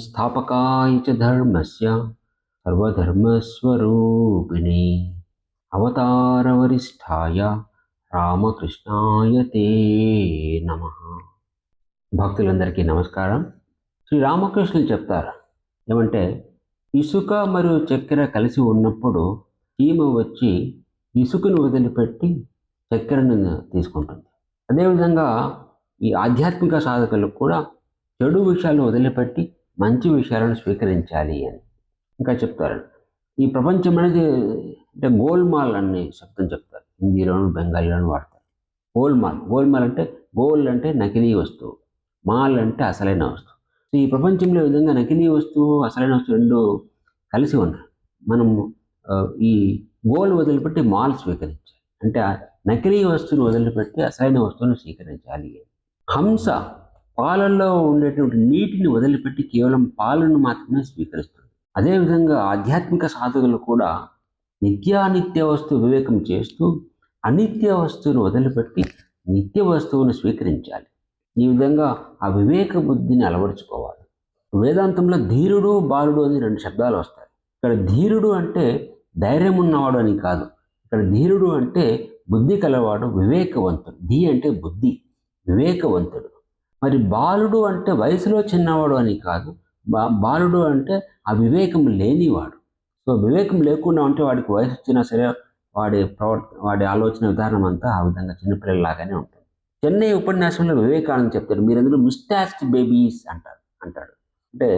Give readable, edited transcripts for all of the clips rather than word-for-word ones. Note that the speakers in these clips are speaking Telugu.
సంస్థాపకాయ చ ధర్మస్య సర్వధర్మస్వరూపిణే అవతారవరిష్ఠాయ రామకృష్ణాయ తే నమః. భక్తులందరికీ నమస్కారం. శ్రీ రామకృష్ణులు చెప్తారు ఏమంటే, ఇసుక మరియు చక్కెర కలిసి ఉన్నప్పుడు చీమ వచ్చి ఇసుకను వదిలిపెట్టి చక్కెరను తీసుకుంటుంది. అదేవిధంగా ఈ ఆధ్యాత్మిక సాధకులకు కూడా చెడు విషయాలను వదిలిపెట్టి మంచి విషయాలను స్వీకరించాలి అని ఇంకా చెప్తారు. ఈ ప్రపంచం అనేది అంటే గోల్మాల్ అనే శబ్దం చెప్తారు. హిందీలోను బెంగాలీలోను వాడతారు. గోల్మాల్ అంటే గోల్డ్ అంటే నకిలీ వస్తువు, మాల్ అంటే అసలైన వస్తువు. సో ఈ ప్రపంచంలో ఈ విధంగా నకిలీ వస్తువు అసలైన వస్తువు రెండు కలిసి ఉన్నాయి. మనము ఈ గోల్డ్ వదిలిపెట్టి మాల్ స్వీకరించాలి, అంటే నకిలీ వస్తువును వదిలిపెట్టి అసలైన వస్తువును స్వీకరించాలి. హంస పాలల్లో ఉండేటువంటి నీటిని వదిలిపెట్టి కేవలం పాలను మాత్రమే స్వీకరిస్తుంది. అదేవిధంగా ఆధ్యాత్మిక సాధకులు కూడా నిత్యానిత్య వస్తువు వివేకం చేస్తూ అనిత్య వస్తువును వదిలిపెట్టి నిత్య వస్తువును స్వీకరించాలి. ఈ విధంగా ఆ వివేక బుద్ధిని అలవరుచుకోవాలి. వేదాంతంలో ధీరుడు బాలుడు అని రెండు శబ్దాలు వస్తాయి. ఇక్కడ ధీరుడు అంటే ధైర్యం ఉన్నవాడు అని కాదు. ఇక్కడ ధీరుడు అంటే బుద్ధి కలవాడు, వివేకవంతుడు. ధీ అంటే బుద్ధి, వివేకవంతుడు. మరి బాలుడు అంటే వయసులో చిన్నవాడు అని కాదు. బాలుడు అంటే ఆ వివేకం లేనివాడు. సో వివేకం లేకుండా ఉంటే వాడికి వయసు వచ్చినా సరే వాడి ఆలోచన విధానం అంతా ఆ విధంగా చిన్నపిల్లలాగానే ఉంటుంది. చెన్నై ఉపన్యాసంలో వివేకానంద చెప్తారు, మీరందరూ ముస్టాచ్డ్ బేబీస్ అంటాడు. అంటే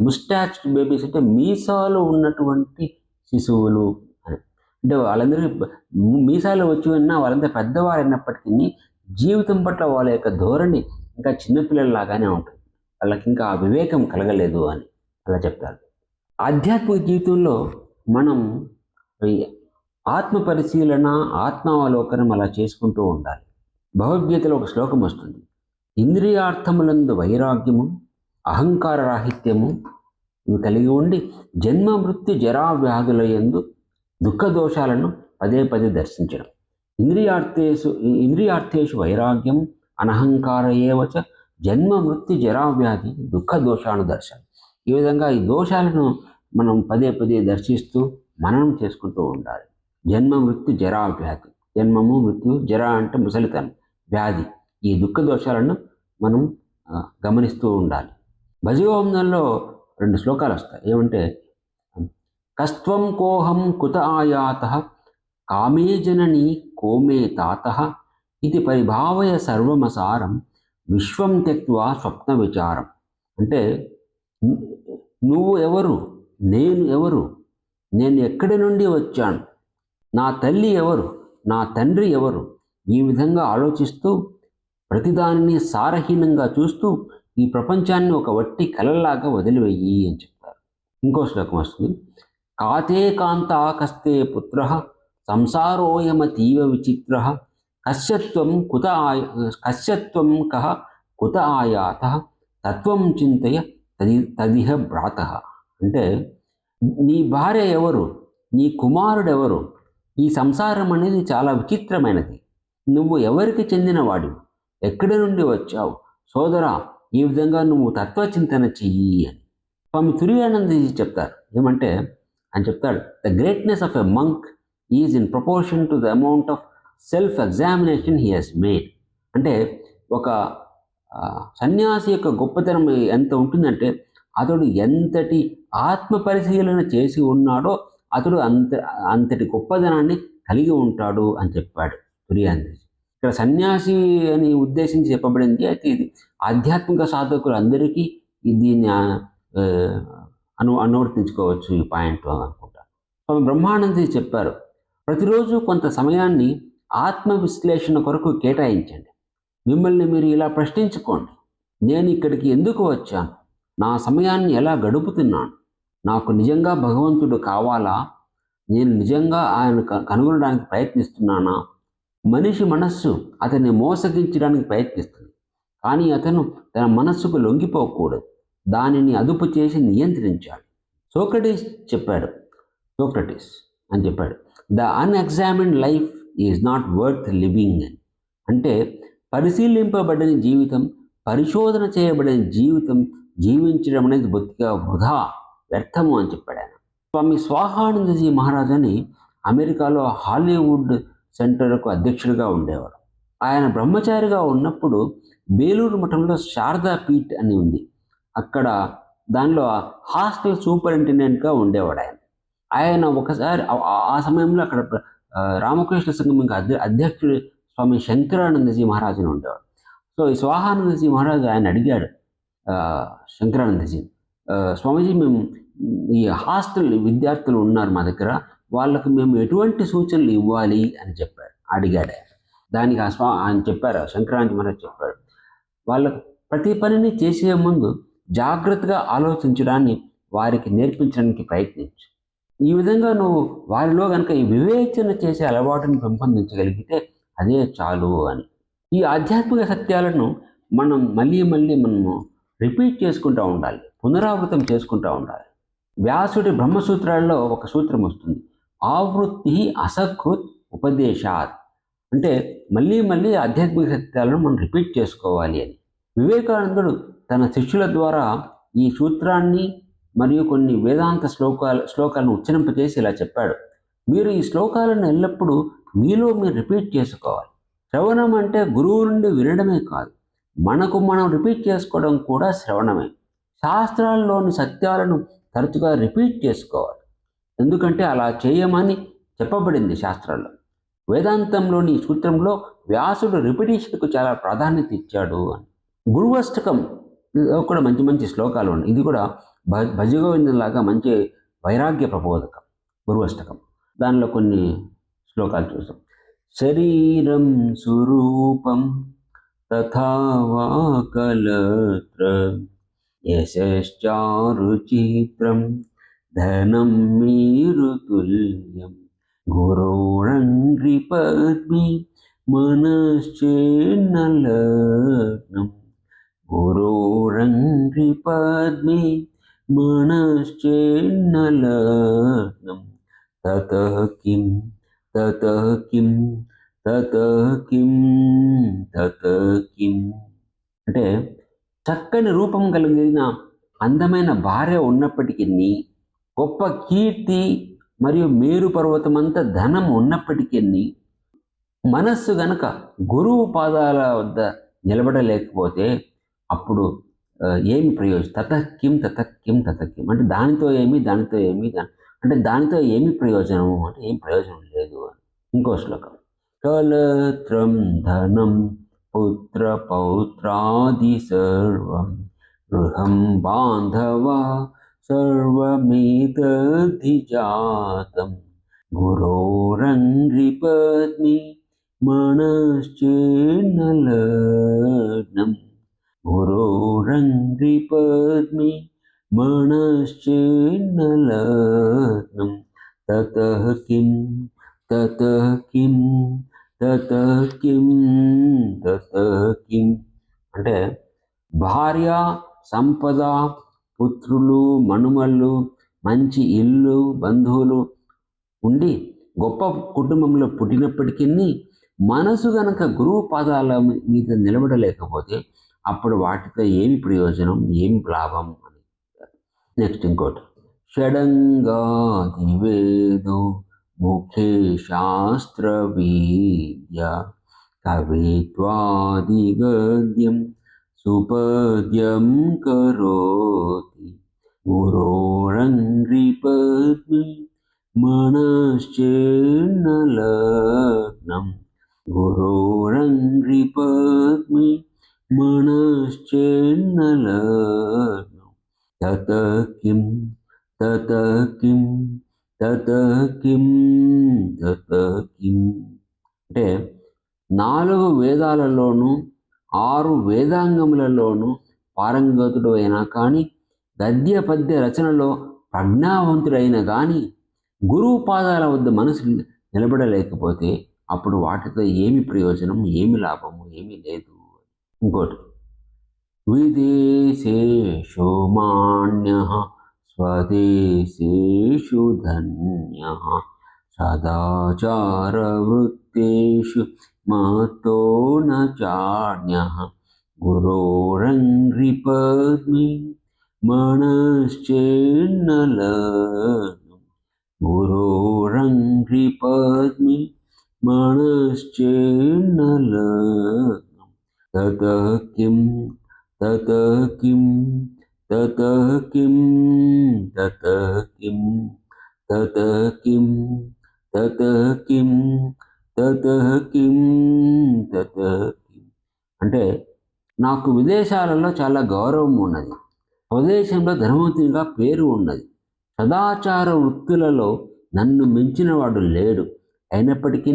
ముస్టాచ్డ్ బేబీస్ అంటే మీసాలు ఉన్నటువంటి శిశువులు అని. అంటే వాళ్ళందరూ మీసాలు వచ్చి ఉన్నా వాళ్ళంతా పెద్దవారు అయినప్పటికీ జీవితం పట్ల వాళ్ళ యొక్క ధోరణి ఇంకా చిన్నపిల్లల్లాగానే ఉంటుంది. వాళ్ళకి ఇంకా ఆ వివేకం కలగలేదు అని అలా చెప్తారు. ఆధ్యాత్మిక జీవితంలో మనం ఆత్మ పరిశీలన, ఆత్మావలోకనం అలా చేసుకుంటూ ఉండాలి. భగవద్గీతలో ఒక శ్లోకం వస్తుంది, ఇంద్రియార్థములందు వైరాగ్యము అహంకార రాహిత్యము ఇవి కలిగి ఉండి జన్మ మృత్యు జరా వ్యాధుల యందు దుఃఖ దోషాలను పదే పదే దర్శించడం. ఇంద్రియార్థేషు వైరాగ్యం అనహంకార ఏవచ జన్మ మృత్యు జరా వ్యాధి దుఃఖ దోషాను దర్శనం. ఈ విధంగా ఈ దోషాలను మనం పదే పదే దర్శిస్తూ మననం చేసుకుంటూ ఉండాలి. జన్మ మృత్యు జరా వ్యాధి, జన్మము మృత్యు, జర అంటే ముసలితనం, వ్యాధి, ఈ దుఃఖ దోషాలను మనం గమనిస్తూ ఉండాలి. భజగోవిందంలో రెండు శ్లోకాలు వస్తాయి. ఏమంటే, కస్త్వం కోహం కుత ఆయాత కామే జనని కోమే తాత ఇది పరిభావయ సర్వమసారం విశ్వం త్యక్త్వా స్వప్న విచారం. అంటే నువ్వు ఎవరు, నేను ఎవరు, నేను ఎక్కడి నుండి వచ్చాను, నా తల్లి ఎవరు, నా తండ్రి ఎవరు, ఈ విధంగా ఆలోచిస్తూ ప్రతిదానిని సారహీనంగా చూస్తూ ఈ ప్రపంచాన్ని ఒక వట్టి కలలాగా వదిలివేయి అని చెప్తారు. ఇంకో శ్లోకం వస్తుంది, కాతే కాంతా కస్తే పుత్ర సంసారోయమతీవ విచిత్ర కశ్యత్వం కహ కుత ఆయాత తత్వం చింతయ తదిహ భ్రాత. అంటే నీ భార్య ఎవరు, నీ కుమారుడెవరు, ఈ సంసారం అనేది చాలా విచిత్రమైనది, నువ్వు ఎవరికి చెందినవాడివి, ఎక్కడి నుండి వచ్చావు సోదరా, ఈ విధంగా నువ్వు తత్వచింతన చెయ్యి అని స్వామి తురియానందజీ చెప్తారు. ఏమంటే ఆయన చెప్తాడు, the greatness of a monk is in proportion to the amount of self examination he has made. అంటే ఒక సన్యాసి యొక్క గొప్పతనం ఎంత ఉంటుందంటే అతడు ఎంతటి ఆత్మ పరిశీలన చేసి ఉన్నాడో అతడు అంతటి గొప్పదనాన్ని కలిగి ఉంటాడు అని చెప్పాడు తురియానందజీ. ఇక్కడ సన్యాసి అని ఉద్దేశించి చెప్పబడింది. అయితే ఇది ఆధ్యాత్మిక సాధకులు అందరికీ దీన్ని అనువర్తించుకోవచ్చు ఈ పాయింట్ అనుకుంటా. స్వామి బ్రహ్మానందజీ చెప్పారు, ప్రతిరోజు కొంత సమయాన్ని ఆత్మ విశ్లేషణ కొరకు కేటాయించండి. మిమ్మల్ని మీరు ఇలా ప్రశ్నించుకోండి, నేను ఇక్కడికి ఎందుకు వచ్చాను, నా సమయాన్ని ఎలా గడుపుతున్నాను, నాకు నిజంగా భగవంతుడు కావాలా, నేను నిజంగా ఆయన కనుగొనడానికి ప్రయత్నిస్తున్నానా. మనిషి మనస్సు అతన్ని మోసగించడానికి ప్రయత్నిస్తుంది, కానీ అతను తన మనస్సుకు లొంగిపోకూడదు, దానిని అదుపు చేసి నియంత్రించాలి. సోక్రటీస్ అని చెప్పాడు, the unexamined life is not worth living అని. అంటే పరిశీలింపబడిన జీవితం, పరిశోధన చేయబడిన జీవితం జీవించడం అనేది బొత్తిగా వృధా, వ్యర్థము అని చెప్పాడు ఆయన. స్వామి స్వాహానందజీ మహారాజ్ అని అమెరికాలో హాలీవుడ్ సెంటర్కు అధ్యక్షుడిగా ఉండేవాడు. ఆయన బ్రహ్మచారిగా ఉన్నప్పుడు బేలూరు మఠంలో శారదా పీఠ్ అని ఉంది. అక్కడ దానిలో హాస్టల్ సూపరింటెండెంట్గా ఉండేవాడు ఆయన. ఆయన ఒకసారి ఆ సమయంలో అక్కడ రామకృష్ణ సంఘం అధ్యక్షుడు స్వామి శంకరానందజీ మహారాజు అని ఉండేవాడు. సో ఈ స్వాహానందజీ మహారాజు ఆయన అడిగాడు శంకరానందజీ, స్వామీజీ మేము ఈ హాస్టల్ విద్యార్థులు ఉన్నారు మా దగ్గర, వాళ్ళకు మేము ఎటువంటి సూచనలు ఇవ్వాలి అని అడిగాడు ఆయన. దానికి ఆయన చెప్పారు, శంకరానంద మహారాజు చెప్పాడు, వాళ్ళకు ప్రతి పనిని చేసే ముందు జాగ్రత్తగా ఆలోచించడాన్ని వారికి నేర్పించడానికి ప్రయత్నించు. ఈ విధంగా నువ్వు వారిలో కనుక ఈ వివేచన చేసే అలవాటుని పెంపొందించగలిగితే అదే చాలు అని. ఈ ఆధ్యాత్మిక సత్యాలను మనం మళ్ళీ మనము రిపీట్ చేసుకుంటూ ఉండాలి, పునరావృతం చేసుకుంటూ ఉండాలి. వ్యాసుడి బ్రహ్మసూత్రాల్లో ఒక సూత్రం వస్తుంది, ఆవృత్తి అసకృత్ ఉపదేశాత్. అంటే మళ్ళీ ఆధ్యాత్మిక సత్యాలను మనం రిపీట్ చేసుకోవాలి అని. వివేకానందుడు తన శిష్యుల ద్వారా ఈ సూత్రాన్ని మరియు కొన్ని వేదాంత శ్లోకాలను ఉచ్చరింపజేసి ఇలా చెప్పాడు, మీరు ఈ శ్లోకాలను ఎల్లప్పుడూ మీలో మీరు రిపీట్ చేసుకోవాలి. శ్రవణం అంటే గురువు నుండి వినడమే కాదు, మనకు మనం రిపీట్ చేసుకోవడం కూడా శ్రవణమే. శాస్త్రాల్లోని సత్యాలను తరచుగా రిపీట్ చేసుకోవాలి, ఎందుకంటే అలా చేయమని చెప్పబడింది శాస్త్రాల్లో. వేదాంతంలోని సూత్రంలో వ్యాసుడు రిపిటేషన్కు చాలా ప్రాధాన్యత ఇచ్చాడు అని. గురువష్టకం కూడా మంచి శ్లోకాలు ఉన్నాయి. ఇది కూడా భజగోవిందంలాగా మంచి వైరాగ్య ప్రబోధకం గురువష్టకం. దానిలో కొన్ని శ్లోకాలు చూసాం. శరీరం స్వరూపం తథా వా కలత్ర యశశ్చారుచిత్రం ధనం మీరుతుల్యం గురోరంగ్రిపద్మి మనశ్చేన్నలగ్నం గురోరంగ్రిపద్మి మనశ్చేన్నలగ్నం తతః కిం తతః కిం తతః కిం తతః కిం. అంటే చక్కని రూపం కలిగిన అందమైన భార్య ఉన్నప్పటికీ, గొప్ప కీర్తి మరియు మేరు పర్వతమంతా ధనం ఉన్నప్పటికీ, మనస్సు గనక గురువు పాదాల వద్ద నిలబడలేకపోతే అప్పుడు ఏమి ప్రయోజనం? తతఃకిం తతఃకిం తతఃకిం అంటే దానితో ఏమి అంటే దానితో ఏమి ప్రయోజనము అంటే ఏం ప్రయోజనం లేదు అని. ఇంకో శ్లోకం, కలత్రం ధనం పుత్ర పౌత్రాది సర్వం గృహం బాంధవా సర్వమేతద్ధిజాతం గురోరంగ్రిపద్మి మనశ్చేన్నలగ్నం గురోరంగ్రిపద్మి మనశ్చేన్నలగ్నం తతః కిం తతః కిం తతః కిం తతః కిం. అంటే భార్య, సంపద, పుత్రులు, మనుమళ్ళు, మంచి ఇల్లు, బంధువులు ఉండి గొప్ప కుటుంబంలో పుట్టినప్పటికీ మనసు గనక గురువు పాదాల మీద నిలబడలేకపోతే అప్పుడు వాటితో ఏమి ప్రయోజనం, ఏమి లాభం అని. నెక్స్ట్ ఇంకోటి, షడంగాది వేదో ముఖే శాస్త్ర విద్య కవిత్వాది గద్యం సుపద్యం కరోతి గురోరంగ్రిపద్మి మనశ్చేన్నలగ్నం గురోరంగ్రిపద్మి మనశ్చేన్నలగ్నం తతః కిం తతః కిం తతః కిం తతః కిం. అంటే 4 వేదాలలోనూ 6 వేదాంగములలోనూ పారంగతుడు అయినా కానీ, గద్య పద్య రచనలో ప్రజ్ఞావంతుడైన కానీ గురువు పాదాల వద్ద మనసు నిలబడలేకపోతే అప్పుడు వాటితో ఏమి ప్రయోజనం, ఏమి లాభము, ఏమీ లేదు. ఇంకోటి, విదేశేషు మాన్యః స్వదేశేషు ధన్యః సదాచారవృత్తేషు మతో న చాన్యః గురోరంగ్రిపద్మి మనశ్చేన్నలగ్నం గురోరంఘ్రిపద్మి మనశ్చేన్నలగ్నం తతః కిం తతః కిం తతః కిం తతః కిం తతః కిం తతః కిం తతః కిం తతః కిం అంటే నాకు విదేశాలలో చాలా గౌరవం ఉన్నది, స్వదేశంలో ధర్మవంతునిగా పేరు ఉన్నది, సదాచార వృత్తులలో నన్ను మించిన వాడు లేడు, అయినప్పటికీ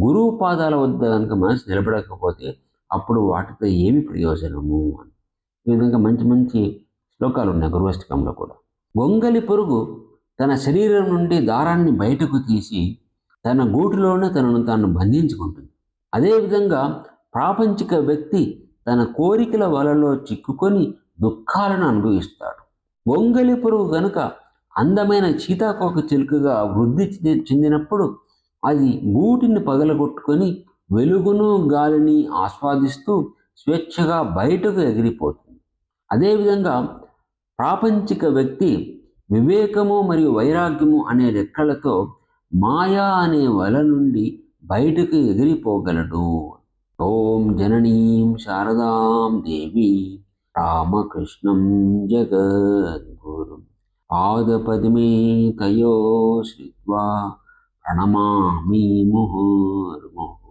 గురువు పాదాల వద్ద కనుక మనసు నిలబడకపోతే అప్పుడు వాటితో ఏమి ప్రయోజనము అని. ఈ విధంగా మంచి మంచి శ్లోకాలు ఉన్నాయి గురువష్టకంలో కూడా. గొంగలి పురుగు తన శరీరం నుండి దారాన్ని బయటకు తీసి తన గూటిలోనే తనను తాను బంధించుకుంటుంది. అదేవిధంగా ప్రాపంచిక వ్యక్తి తన కోరికల వలలో చిక్కుకొని దుఃఖాలను అనుభవిస్తాడు. గొంగలి పురుగు కనుక అందమైన సీతాకోక చిలుకగా వృద్ధి చెందినప్పుడు అది గూటిని పగలగొట్టుకొని వెలుగును గాలిని ఆస్వాదిస్తూ స్వేచ్ఛగా బయటకు ఎగిరిపోతుంది. అదేవిధంగా ప్రాపంచిక వ్యక్తి వివేకము మరియు వైరాగ్యము అనే రెక్కలతో మాయా అనే వల నుండి బయటకు ఎగిరిపోగలడు. ఓం జననీం శారదాం దేవి రామకృష్ణం జగద్గురుం పాదపద్మే తయో శ్రిత్వా ప్రణమామి ముహుర్ముహుః.